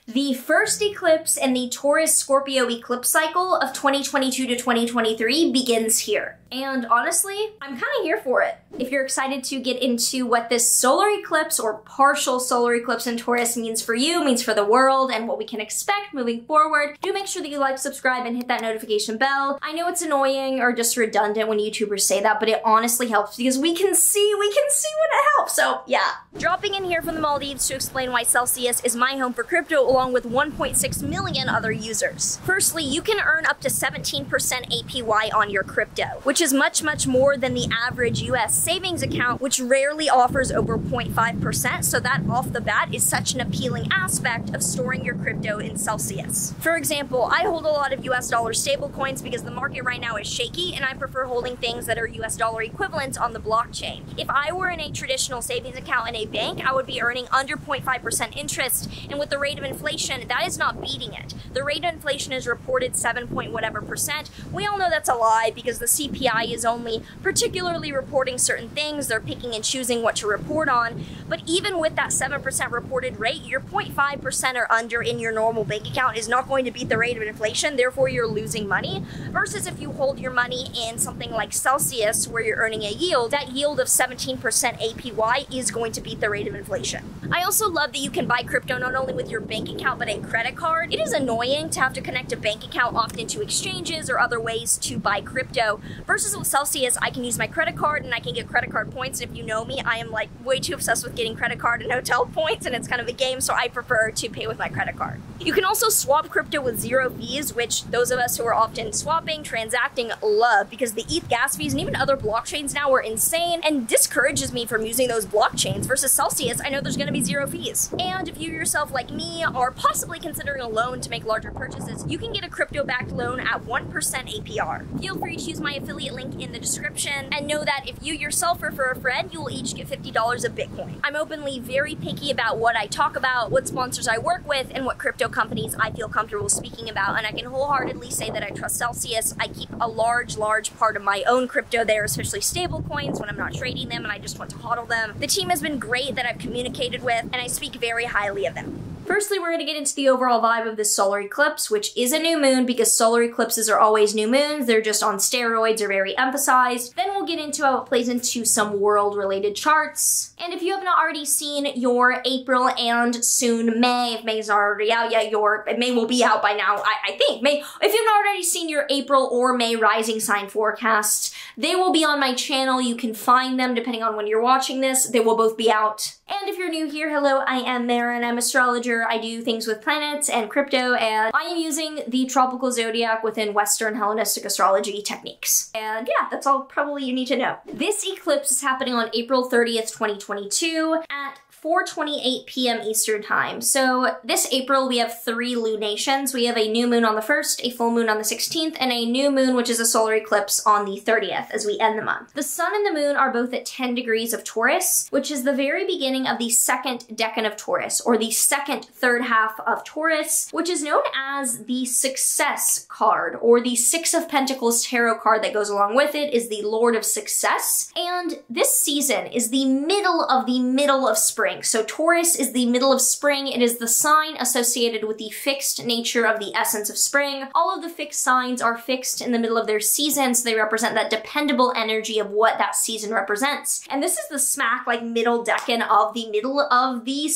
The first eclipse in the Taurus-Scorpio eclipse cycle of 2022 to 2023 begins here. And honestly, I'm kind of here for it. If you're excited to get into what this solar eclipse or partial solar eclipse in Taurus means for you, means for the world, and what we can expect moving forward, do make sure that you like, subscribe, and hit that notification bell. I know it's annoying or just redundant when YouTubers say that, but it honestly helps because we can see when it helps. So yeah. Dropping in here from the Maldives to explain why Celsius is my home for crypto along with 1.6 million other users. Firstly, you can earn up to 17% APY on your crypto, which is much more than the average US savings account, which rarely offers over 0.5%, so that off the bat is such an appealing aspect of storing your crypto in Celsius. For example, I hold a lot of US dollar stablecoins because the market right now is shaky and I prefer holding things that are US dollar equivalent on the blockchain. If I were in a traditional savings account in a bank, I would be earning under 0.5% interest, and with the rate of inflation, that is not beating it. The rate of inflation is reported 7.whatever%. We all know that's a lie because the CPI is only particularly reporting certain things. They're picking and choosing what to report on. But even with that 7% reported rate, your 0.5% or under in your normal bank account is not going to beat the rate of inflation, therefore you're losing money. Versus if you hold your money in something like Celsius where you're earning a yield, that yield of 17% APY is going to beat the rate of inflation. I also love that you can buy crypto not only with your bank account but a credit card. It is annoying to have to connect a bank account often to exchanges or other ways to buy crypto. Versus with Celsius, I can use my credit card and I can get credit card points. And if you know me, I am like way too obsessed with getting credit card and hotel points, and it's kind of a game, so I prefer to pay with my credit card. You can also swap crypto with zero fees, which those of us who are often swapping, transacting, love, because the ETH gas fees and even other blockchains now are insane and discourages me from using those blockchains. Versus Celsius, I know there's going to be zero fees. And if you yourself, like me, are possibly considering a loan to make larger purchases, you can get a crypto-backed loan at 1% APR. Feel free to use my affiliate link in the description, and know that if you yourself refer a friend, you will each get $50 of Bitcoin. I'm openly very picky about what I talk about, what sponsors I work with, and what crypto companies I feel comfortable speaking about, and I can wholeheartedly say that I trust Celsius. I keep a large part of my own crypto there, especially stable coins when I'm not trading them and I just want to hodl them. The team has been great that I've communicated with, and I speak very highly of them. Firstly, we're going to get into the overall vibe of this solar eclipse, which is a new moon because solar eclipses are always new moons. They're just on steroids or very emphasized. Then we'll get into how it plays into some world-related charts. And if you have not already seen your April and soon May, if May's not already out yet, May will be out by now, I think. May, if you've not already seen your April or May rising sign forecasts, they will be on my channel. You can find them depending on when you're watching this. They will both be out. And if you're new here, hello, I am Maren. I'm astrologer. I do things with planets and crypto, and I am using the tropical zodiac within Western Hellenistic astrology techniques. And yeah, that's all probably you need to know. This eclipse is happening on April 30th, 2022 at 4:28 p.m. Eastern Time. So this April we have 3 lunations. We have a new moon on the 1st, a full moon on the 16th, and a new moon, which is a solar eclipse, on the 30th as we end the month. The sun and the moon are both at 10 degrees of Taurus, which is the very beginning of the second decan of Taurus, or the second third half of Taurus, which is known as the success card, or the Six of Pentacles tarot card that goes along with it is the Lord of Success. And this season is the middle of spring. So Taurus is the middle of spring. It is the sign associated with the fixed nature of the essence of spring. All of the fixed signs are fixed in the middle of their season, so they represent that dependable energy of what that season represents. And this is the smack middle decan of the middle of the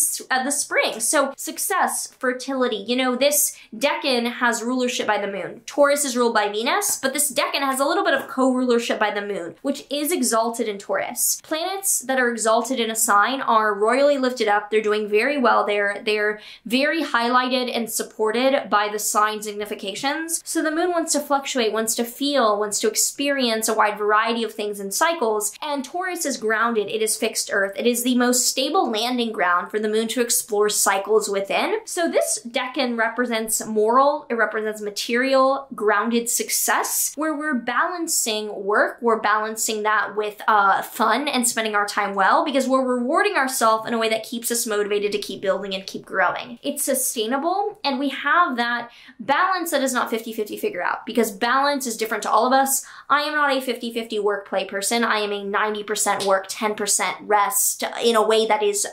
spring. So success, fertility, you know, this decan has rulership by the moon. Taurus is ruled by Venus, but this decan has a little bit of co-rulership by the moon, which is exalted in Taurus. Planets that are exalted in a sign are royally lifted up. They're doing very well there. They're very highlighted and supported by the sign significations. So the moon wants to fluctuate, wants to feel, wants to experience a wide variety of things in cycles, and Taurus is grounded. It is fixed earth. It is the most stable landing ground for the moon to explore cycles within. So this decan represents moral, it represents material, grounded success, where we're balancing work, we're balancing that with fun and spending our time well, because we're rewarding ourselves in a way that keeps us motivated to keep building and keep growing. It's sustainable, and we have that balance that is not 50-50 figure out, because balance is different to all of us. I am not a 50-50 work play person. I am a 90% work, 10% rest in a way that is,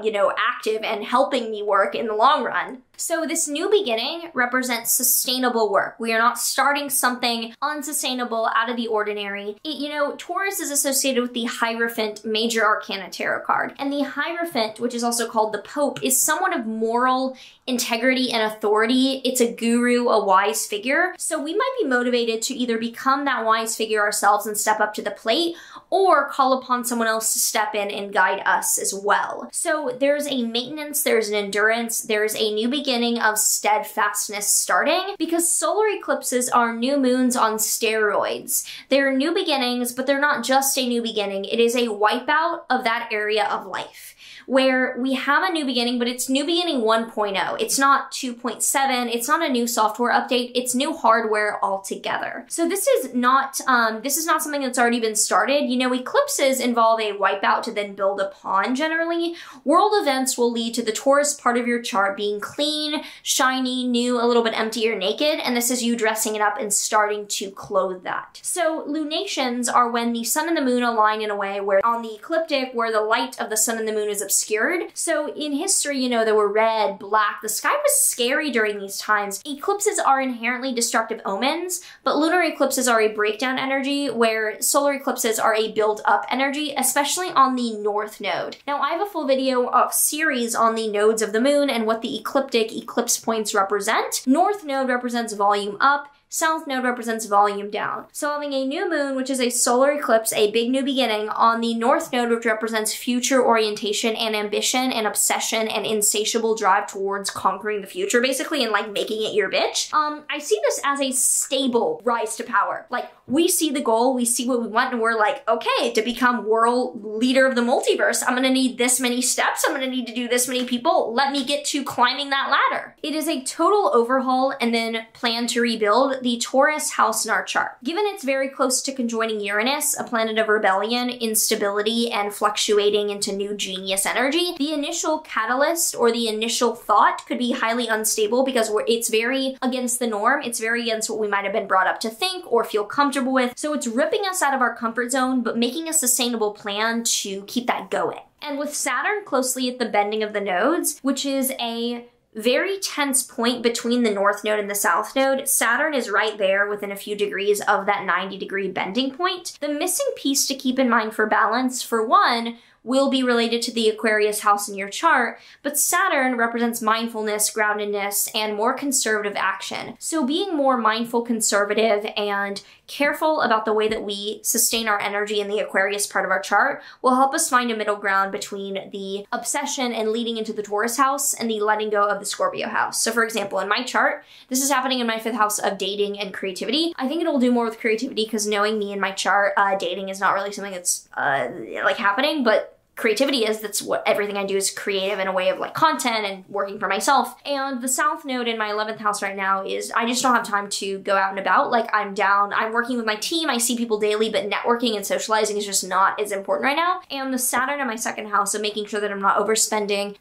you know, active and helping me work in the long run. So this new beginning represents sustainable work. We are not starting something unsustainable, out of the ordinary. Taurus is associated with the Hierophant Major Arcana Tarot card. And the Hierophant, which is also called the Pope, is someone of moral integrity and authority. It's a guru, a wise figure. So we might be motivated to either become that wise figure ourselves and step up to the plate, or call upon someone else to step in and guide us as well. So there's a maintenance, there's an endurance, there's a new beginning of steadfastness starting, because solar eclipses are new moons on steroids. They're new beginnings, but they're not just a new beginning. It is a wipeout of that area of life, where we have a new beginning, but it's new beginning 1.0. It's not 2.7. It's not a new software update. It's new hardware altogether. So this is not something that's already been started. Eclipses involve a wipeout to then build upon generally. World events will lead to the Taurus part of your chart being clean, shiny, new, a little bit empty or naked, and this is you dressing it up and starting to clothe that. So lunations are when the sun and the moon align in a way where on the ecliptic, where the light of the sun and the moon is obscured. So in history, there were red, black, the sky was scary during these times. Eclipses are inherently destructive omens, but lunar eclipses are a breakdown energy, where solar eclipses are a build-up energy, especially on the north node. Now, I have a full video series on the nodes of the moon and what the ecliptic eclipse points represent. North node represents volume up, south node represents volume down. So having a new moon, which is a solar eclipse, a big new beginning, on the north node, which represents future orientation and ambition and obsession and insatiable drive towards conquering the future, basically, and like making it your bitch. I see this as a stable rise to power. Like, we see the goal, we see what we want, and we're like, okay, to become world leader of the multiverse, I'm gonna need this many steps, I'm gonna need to do this many people, let me get to climbing that ladder. It is a total overhaul and then plan to rebuild the Taurus house in our chart. Given it's very close to conjoining Uranus, a planet of rebellion, instability, and fluctuating into new genius energy, the initial catalyst or the initial thought could be highly unstable because it's very against the norm, it's very against what we might have been brought up to think or feel comfortable with. So it's ripping us out of our comfort zone, but making a sustainable plan to keep that going. And with Saturn closely at the bending of the nodes, which is a very tense point between the north node and the south node, Saturn is right there within a few degrees of that 90-degree bending point. The missing piece to keep in mind for balance, for one, will be related to the Aquarius house in your chart, but Saturn represents mindfulness, groundedness, and more conservative action. So being more mindful, conservative, and careful about the way that we sustain our energy in the Aquarius part of our chart will help us find a middle ground between the obsession and leading into the Taurus house and the letting go of the Scorpio house. So for example, in my chart, this is happening in my 5th house of dating and creativity. I think it'll do more with creativity because knowing me in my chart, dating is not really something that's like happening, but creativity is. That's what everything I do is creative in a way of like content and working for myself. And the south node in my 11th house right now is I just don't have time to go out and about. Like I'm working with my team, I see people daily, but networking and socializing is just not as important right now. And the Saturn in my 2nd house of making sure that I'm not overspending,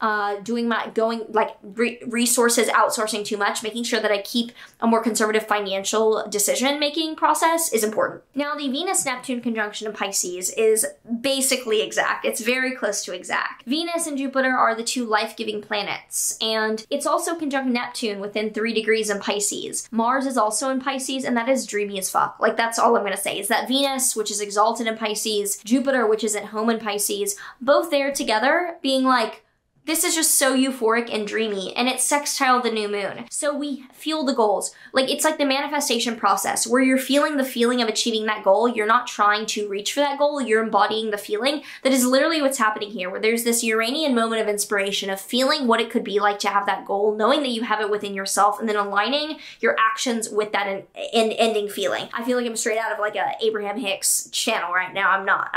resources, outsourcing too much, making sure that I keep a more conservative financial decision-making process is important. Now the Venus-Neptune conjunction in Pisces is basically exact. It's very close to exact. Venus and Jupiter are the 2 life-giving planets, and it's also conjunct Neptune within 3 degrees in Pisces. Mars is also in Pisces, and that is dreamy as fuck. Like, that's all I'm gonna say, is that Venus, which is exalted in Pisces, Jupiter, which is at home in Pisces, both there together being like, this is just so euphoric and dreamy, and it's sextile the new moon. So we feel the goals. Like, it's like the manifestation process where you're feeling the feeling of achieving that goal. You're not trying to reach for that goal. You're embodying the feeling. That is literally what's happening here, where there's this Uranian moment of inspiration of feeling what it could be like to have that goal, knowing that you have it within yourself, and then aligning your actions with that ending feeling. I feel like I'm straight out of like a Abraham Hicks channel right now. I'm not.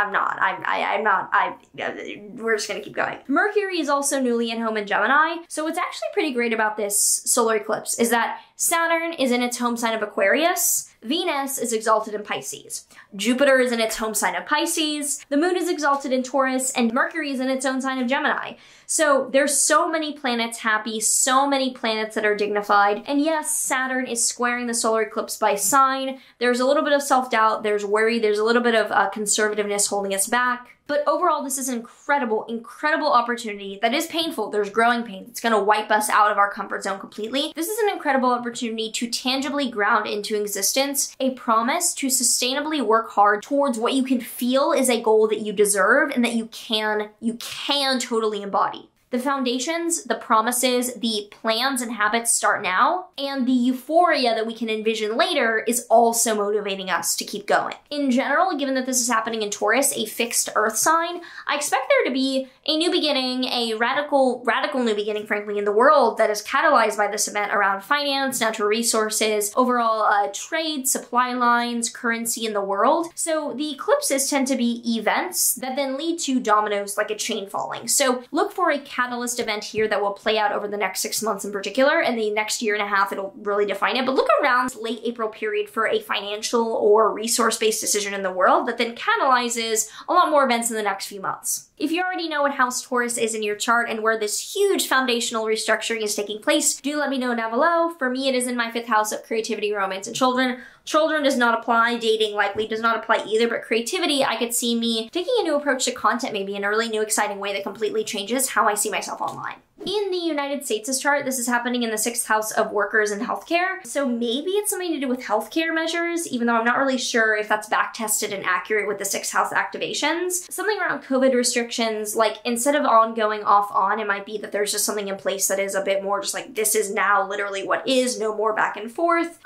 We're just gonna keep going. Mercury is also newly in home in Gemini. So what's actually pretty great about this solar eclipse is that Saturn is in its home sign of Aquarius. Venus is exalted in Pisces. Jupiter is in its home sign of Pisces. The moon is exalted in Taurus, and Mercury is in its own sign of Gemini. So there's so many planets happy, so many planets that are dignified. And yes, Saturn is squaring the solar eclipse by sign. There's a little bit of self-doubt, there's worry, there's a little bit of conservativeness holding us back. But overall, this is an incredible, incredible opportunity that is painful. There's growing pain. It's gonna wipe us out of our comfort zone completely. This is an incredible opportunity to tangibly ground into existence a promise to sustainably work hard towards what you can feel is a goal that you deserve and that you can totally embody. The foundations, the promises, the plans and habits start now, and the euphoria that we can envision later is also motivating us to keep going. In general, given that this is happening in Taurus, a fixed earth sign, I expect there to be a new beginning, a radical new beginning, frankly, in the world that is catalyzed by this event around finance, natural resources, overall trade, supply lines, currency in the world. So the eclipses tend to be events that then lead to dominoes like a chain falling. So look for a catalyst event here that will play out over the next 6 months in particular, and the next year and a half it'll really define it. But look around late April period for a financial or resource-based decision in the world that then catalyzes a lot more events in the next few months. If you already know what house Taurus is in your chart and where this huge foundational restructuring is taking place, do let me know down below. For me, it is in my 5th house of creativity, romance, and children. Children does not apply, dating likely does not apply either, but creativity, I could see me taking a new approach to content maybe in a really new, exciting way that completely changes how I see myself online. In the United States' chart, this is happening in the 6th house of workers and healthcare. So maybe it's something to do with healthcare measures, even though I'm not really sure if that's back-tested and accurate with the 6th house activations. Something around COVID restrictions, like instead of ongoing off-on, it might be that there's just something in place that is a bit more just like, this is now literally what is, no more back and forth.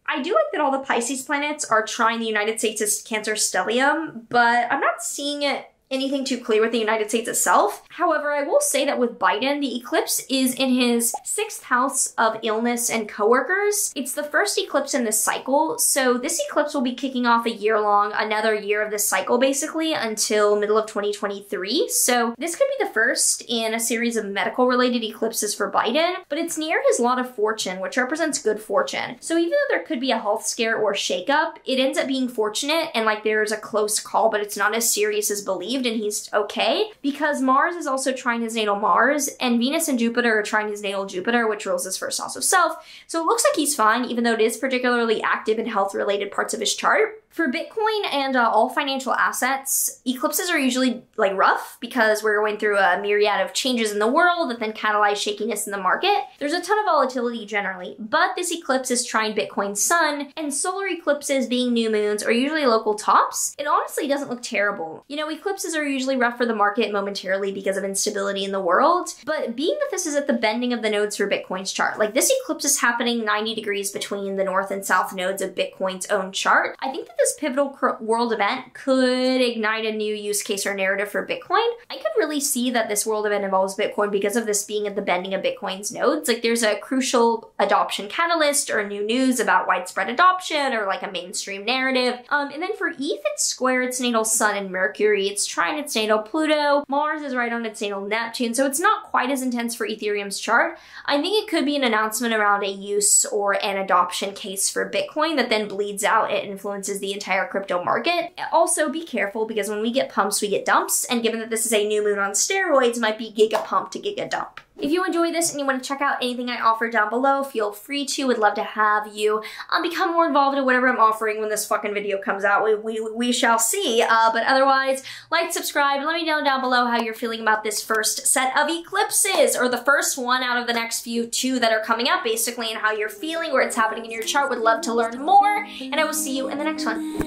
I do like that all the Pisces planets are trying the United States' Cancer stellium, but I'm not seeing anything too clear with the United States itself. However, I will say that with Biden, the eclipse is in his 6th house of illness and coworkers. It's the first eclipse in this cycle, so this eclipse will be kicking off a year-long, another year of this cycle basically, until middle of 2023. So this could be the first in a series of medical-related eclipses for Biden, but it's near his lot of fortune, which represents good fortune. So even though there could be a health scare or shakeup, it ends up being fortunate and like there's a close call, but it's not as serious as believed, and he's okay, because Mars is also trine his natal Mars, and Venus and Jupiter are trine his natal Jupiter, which rules his 1st house of self. So it looks like he's fine, even though it is particularly active in health-related parts of his chart. For Bitcoin and all financial assets, eclipses are usually like rough because we're going through a myriad of changes in the world that then catalyze shakiness in the market. There's a ton of volatility generally, but this eclipse is trine Bitcoin's sun, and solar eclipses being new moons are usually local tops. It honestly doesn't look terrible. You know, eclipses are usually rough for the market momentarily because of instability in the world, but being that this is at the bending of the nodes for Bitcoin's chart, like this eclipse is happening 90 degrees between the north and south nodes of Bitcoin's own chart, I think that this pivotal world event could ignite a new use case or narrative for Bitcoin. I could really see that this world event involves Bitcoin because of this being at the bending of Bitcoin's nodes. Like there's a crucial adoption catalyst or new news about widespread adoption or like a mainstream narrative. And then for ETH, it's square its natal sun and Mercury. It's trine its natal Pluto. Mars is right on its natal Neptune. So it's not quite as intense for Ethereum's chart. I think it could be an announcement around a use or an adoption case for Bitcoin that then bleeds out and influences the entire crypto market. Also be careful because when we get pumps, we get dumps. And given that this is a new moon on steroids, might be giga pump to giga dump. If you enjoy this and you want to check out anything I offer down below, feel free to. Would love to have you become more involved in whatever I'm offering when this fucking video comes out. We shall see. But otherwise, like, subscribe, let me know down below how you're feeling about this first set of eclipses, or the first one out of the next two that are coming up, basically, and how you're feeling, where it's happening in your chart. Would love to learn more, and I will see you in the next one.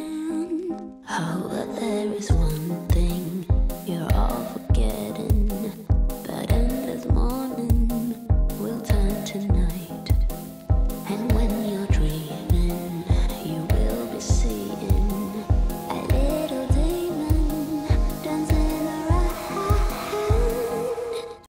There is one